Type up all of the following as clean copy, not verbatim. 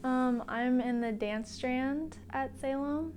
I'm in the dance strand at Salem,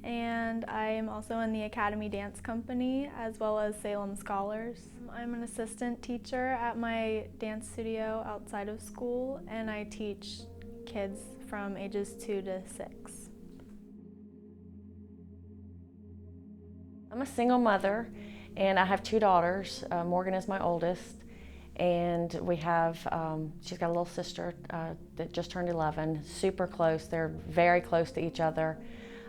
and I am also in the Academy Dance Company as well as Salem Scholars. I'm an assistant teacher at my dance studio outside of school, and I teach kids from ages 2 to 6. I'm a single mother, and I have 2 daughters. Morgan is my oldest, and we have, she's got a little sister that just turned 11, super close. They're very close to each other.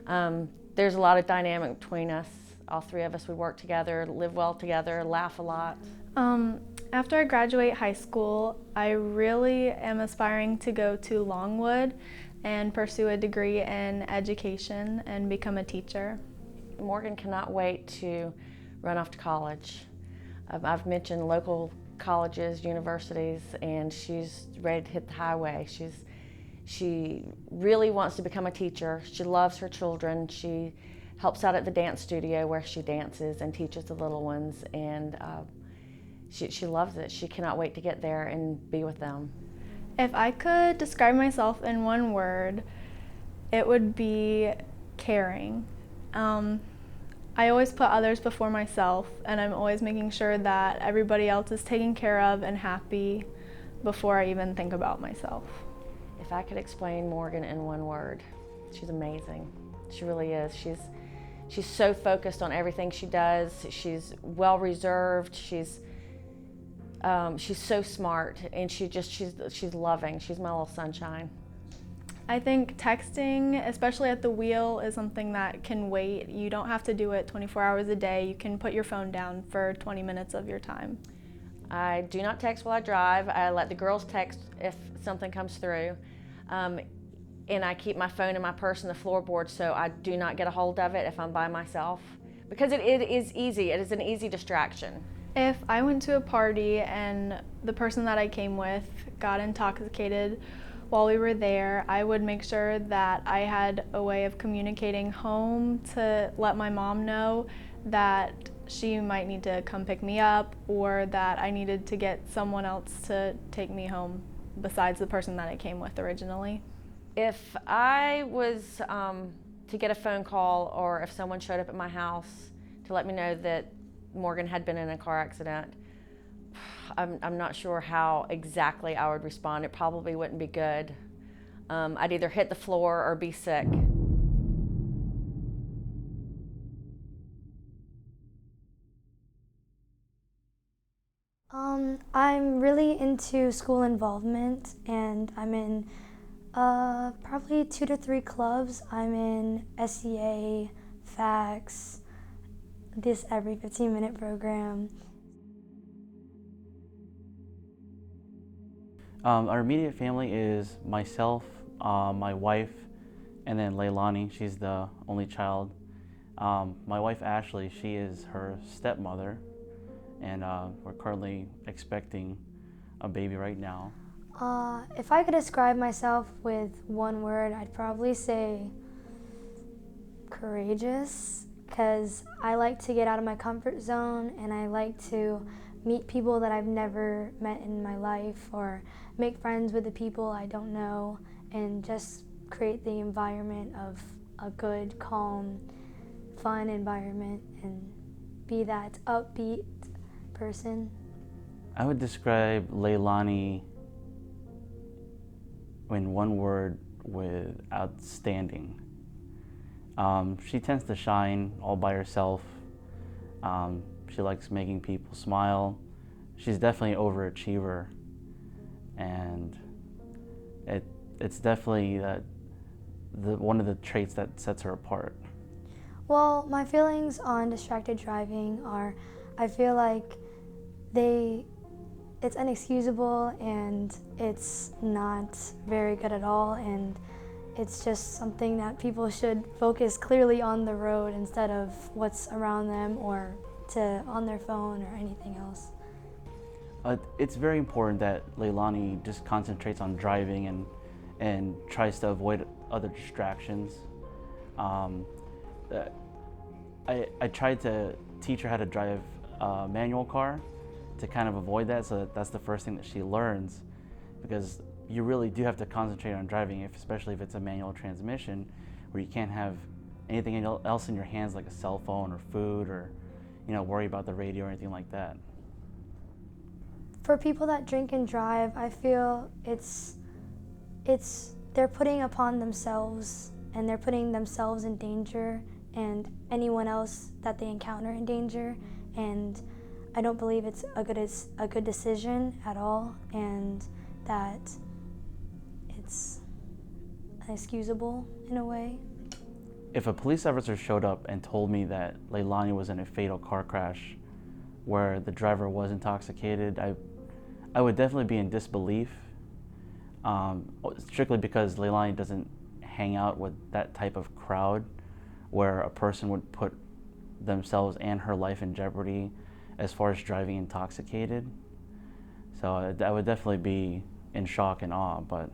There's a lot of dynamic between us. All 3 of us, we work together, live well together, laugh a lot. After I graduate high school, I really am aspiring to go to Longwood and pursue a degree in education and become a teacher. Morgan cannot wait to run off to college. I've mentioned local colleges, universities, and she's ready to hit the highway. She really wants to become a teacher. She loves her children. She helps out at the dance studio where she dances and teaches the little ones, and she loves it. She cannot wait to get there and be with them. If I could describe myself in one word, it would be caring. I always put others before myself, and I'm always making sure that everybody else is taken care of and happy before I even think about myself. If I could explain Morgan in one word, she's amazing. She really is. She's so focused on everything she does. She's well reserved. She's so smart, and she's loving. She's my little sunshine. I think texting, especially at the wheel, is something that can wait. You don't have to do it 24 hours a day. You can put your phone down for 20 minutes of your time. I do not text while I drive. I let the girls text if something comes through. And I keep my phone in my purse in the floorboard so I do not get a hold of it if I'm by myself. Because it is easy. It is an easy distraction. If I went to a party and the person that I came with got intoxicated while we were there, I would make sure that I had a way of communicating home to let my mom know that she might need to come pick me up, or that I needed to get someone else to take me home besides the person that I came with originally. If I was to get a phone call, or if someone showed up at my house to let me know that Morgan had been in a car accident, I'm not sure how exactly I would respond. It probably wouldn't be good. I'd either hit the floor or be sick. I'm really into school involvement, and I'm in probably 2 to 3 clubs. I'm in SEA, FACS, this every 15-minute program. Our immediate family is myself, my wife, and then Leilani. She's the only child. My wife Ashley, she is her stepmother, and we're currently expecting a baby right now. If I could describe myself with one word, I'd probably say courageous, because I like to get out of my comfort zone, and I like to meet people that I've never met in my life, or make friends with the people I don't know, and just create the environment of a good, calm, fun environment, and be that upbeat person. I would describe Leilani in one word with outstanding. She tends to shine all by herself. She likes making people smile. She's definitely an overachiever, and it's definitely one of the traits that sets her apart. Well, my feelings on distracted driving are, I feel like it's inexcusable, and it's not very good at all, and it's just something that people should focus clearly on the road instead of what's around them or on their phone or anything else. It's very important that Leilani just concentrates on driving and tries to avoid other distractions. I tried to teach her how to drive a manual car to kind of avoid that, so that's the first thing that she learns, because you really do have to concentrate on driving, especially if it's a manual transmission, where you can't have anything else in your hands like a cell phone or food, or worry about the radio or anything like that. For people that drink and drive, I feel they're putting upon themselves, and they're putting themselves in danger and anyone else that they encounter in danger, and I don't believe it's a good decision at all, and that it's inexcusable in a way. If a police officer showed up and told me that Leilani was in a fatal car crash where the driver was intoxicated, I would definitely be in disbelief, strictly because Leilani doesn't hang out with that type of crowd where a person would put themselves and her life in jeopardy as far as driving intoxicated. So I would definitely be in shock and awe, but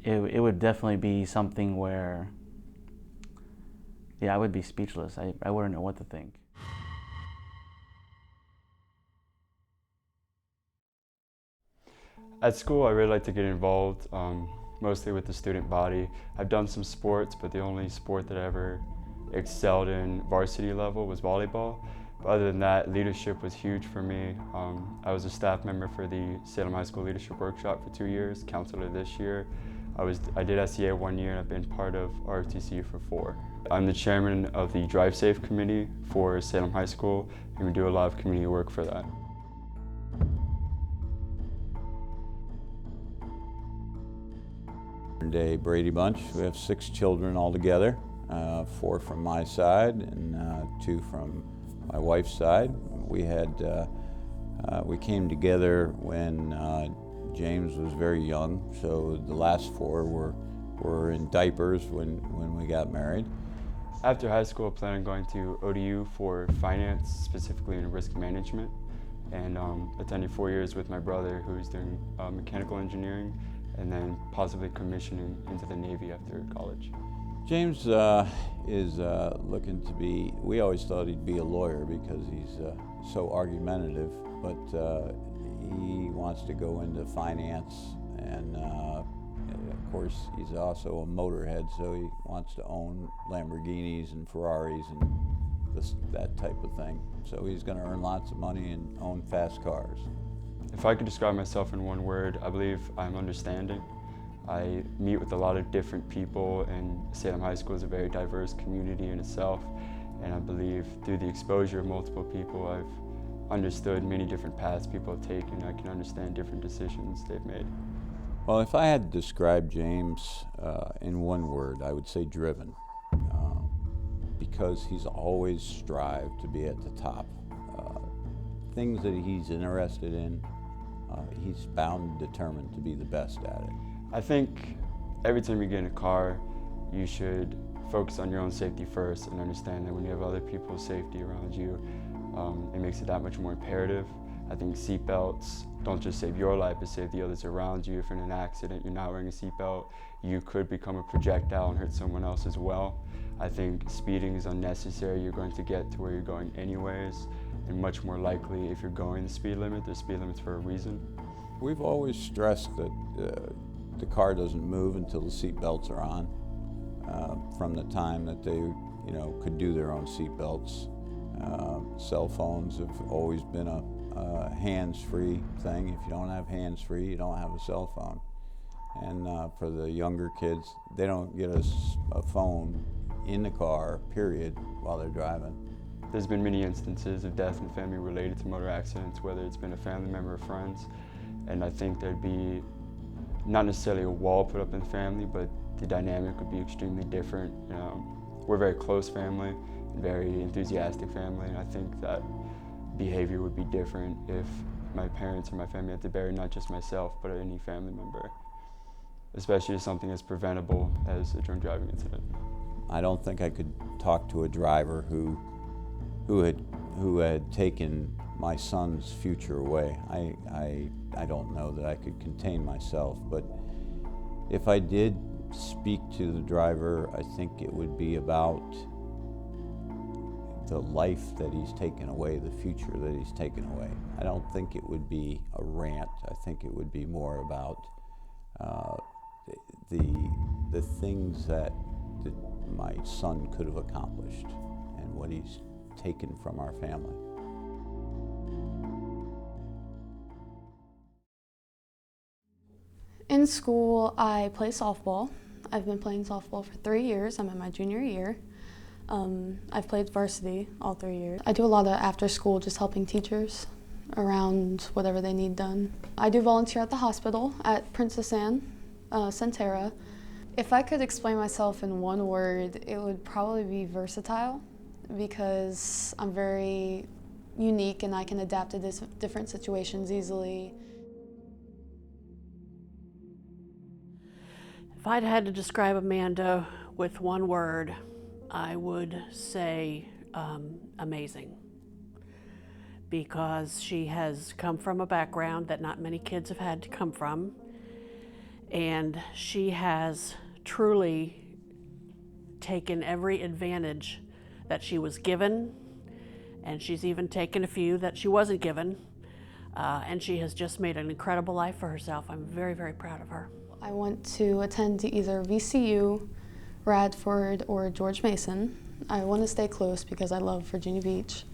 it would definitely be something where, I would be speechless. I wouldn't know what to think. At school, I really like to get involved, mostly with the student body. I've done some sports, but the only sport that I ever excelled in varsity level was volleyball. But other than that, leadership was huge for me. I was a staff member for the Salem High School Leadership Workshop for 2 years, counselor this year. I did SEA 1 year, and I've been part of ROTC for 4. I'm the chairman of the Drive Safe Committee for Salem High School, and we do a lot of community work for that. A Brady Bunch. We have 6 children altogether, 4 from my side and 2 from my wife's side. We came together when James was very young, so the last 4 were in diapers when we got married. After high school, I plan on going to ODU for finance, specifically in risk management, and attending 4 years with my brother, who's doing mechanical engineering, and then possibly commissioning into the Navy after college. James is looking to be, we always thought he'd be a lawyer because he's so argumentative, but he wants to go into finance, and of course he's also a motorhead, so he wants to own Lamborghinis and Ferraris and that type of thing. So he's going to earn lots of money and own fast cars. If I could describe myself in one word, I believe I'm understanding. I meet with a lot of different people, and Salem High School is a very diverse community in itself, and I believe through the exposure of multiple people, I've understood many different paths people have taken. I can understand different decisions they've made. Well, if I had to describe James in one word, I would say driven, because he's always strived to be at the top. Things that he's interested in, he's bound and determined to be the best at it. I think every time you get in a car, you should focus on your own safety first and understand that when you have other people's safety around you, it makes it that much more imperative. I think seatbelts don't just save your life, but save the others around you. If you're in an accident, you're not wearing a seatbelt, you could become a projectile and hurt someone else as well. I think speeding is unnecessary. You're going to get to where you're going anyways, and much more likely if you're going the speed limit, there's speed limits for a reason. We've always stressed that the car doesn't move until the seat belts are on. From the time that they, could do their own seat belts. Cell phones have always been a hands-free thing. If you don't have hands-free, you don't have a cell phone. And for the younger kids, they don't get a phone in the car, period, while they're driving. There's been many instances of death in the family related to motor accidents, whether it's been a family member or friends. And I think there'd be not necessarily a wall put up in the family, but the dynamic would be extremely different. We're a very close family, and very enthusiastic family, and I think that behavior would be different if my parents or my family had to bury not just myself, but any family member, especially something as preventable as a drunk driving incident. I don't think I could talk to a driver who had taken my son's future away. I don't know that I could contain myself, but if I did speak to the driver, I think it would be about the life that he's taken away, the future that he's taken away. I don't think it would be a rant. I think it would be more about the things that my son could have accomplished and what he's taken from our family. In school, I play softball. I've been playing softball for 3 years. I'm in my junior year. I've played varsity all 3 years. I do a lot of after school just helping teachers around whatever they need done. I do volunteer at the hospital at Princess Anne, Centera. If I could explain myself in one word, it would probably be versatile, because I'm very unique and I can adapt to different situations easily. If I'd had to describe Amanda with one word, I would say amazing, because she has come from a background that not many kids have had to come from, and she has truly taken every advantage that she was given, and she's even taken a few that she wasn't given, and she has just made an incredible life for herself. I'm very, very proud of her. I want to attend to either VCU, Radford, or George Mason. I want to stay close because I love Virginia Beach.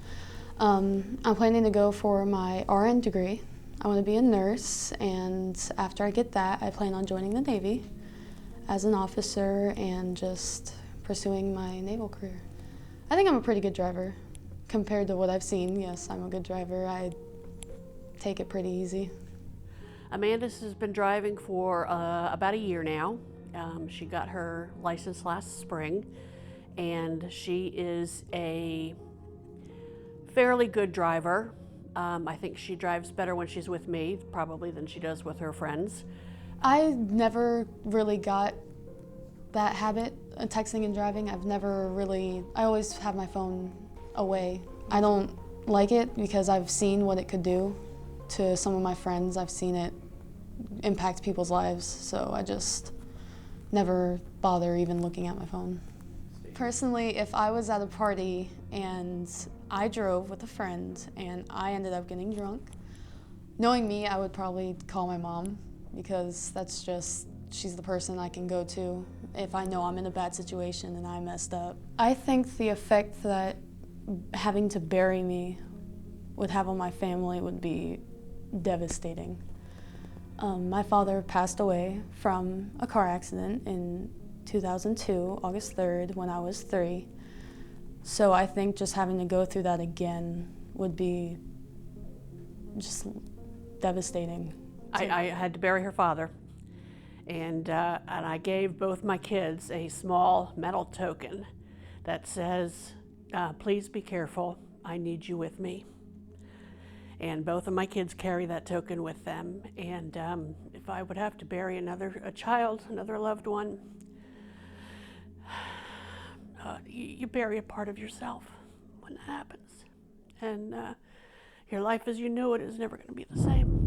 I'm planning to go for my RN degree. I want to be a nurse, and after I get that, I plan on joining the Navy as an officer and just pursuing my naval career. I think I'm a pretty good driver. Compared to what I've seen, yes, I'm a good driver. I take it pretty easy. Amanda has been driving for about a year now. She got her license last spring, and she is a fairly good driver. I think she drives better when she's with me, probably, than she does with her friends. I never really got that habit of texting and driving. I always have my phone away. I don't like it because I've seen what it could do to some of my friends. I've seen it impact people's lives, so I just never bother even looking at my phone. Personally, if I was at a party and I drove with a friend and I ended up getting drunk, knowing me, I would probably call my mom, because she's the person I can go to if I know I'm in a bad situation and I messed up. I think the effect that having to bury me would have on my family would be devastating. My father passed away from a car accident in 2002, August 3rd, when I was 3. So I think just having to go through that again would be just devastating. I had to bury her father, and I gave both my kids a small metal token that says, please be careful, I need you with me. And both of my kids carry that token with them, and if I would have to bury a child, another loved one, you bury a part of yourself when that happens. And your life as you knew it is never going to be the same.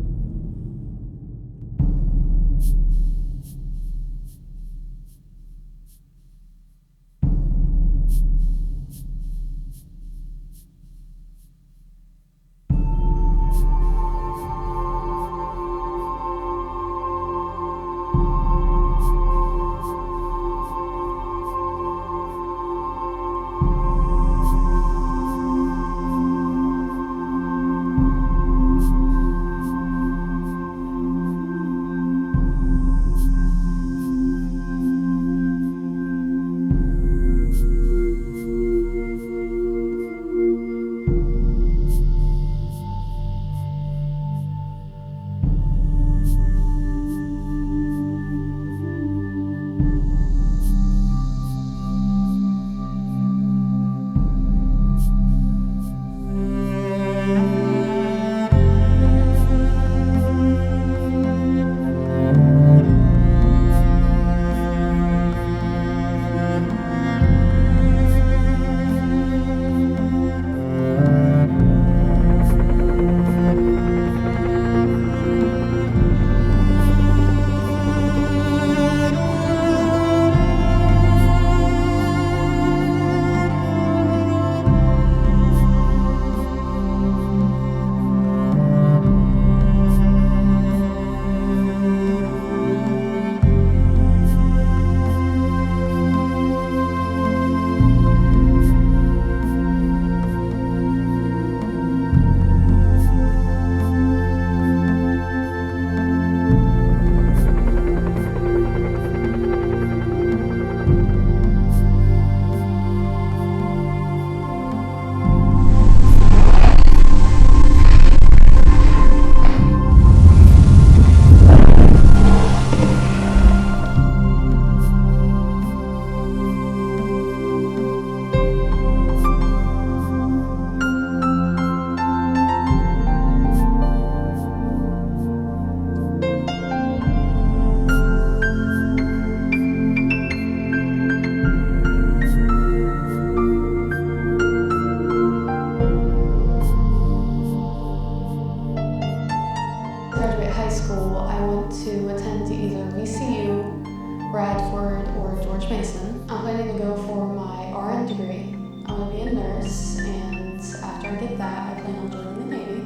plan on joining the Navy.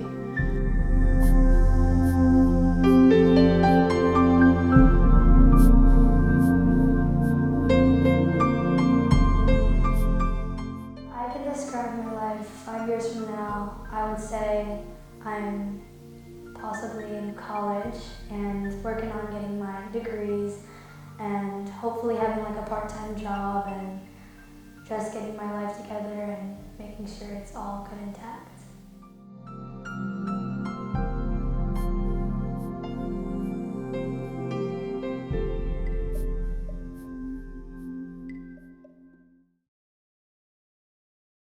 I could describe my life 5 years from now. I would say I'm possibly in college and working on getting my degrees and hopefully having like a part-time job and just getting my life together and making sure it's all good and intact.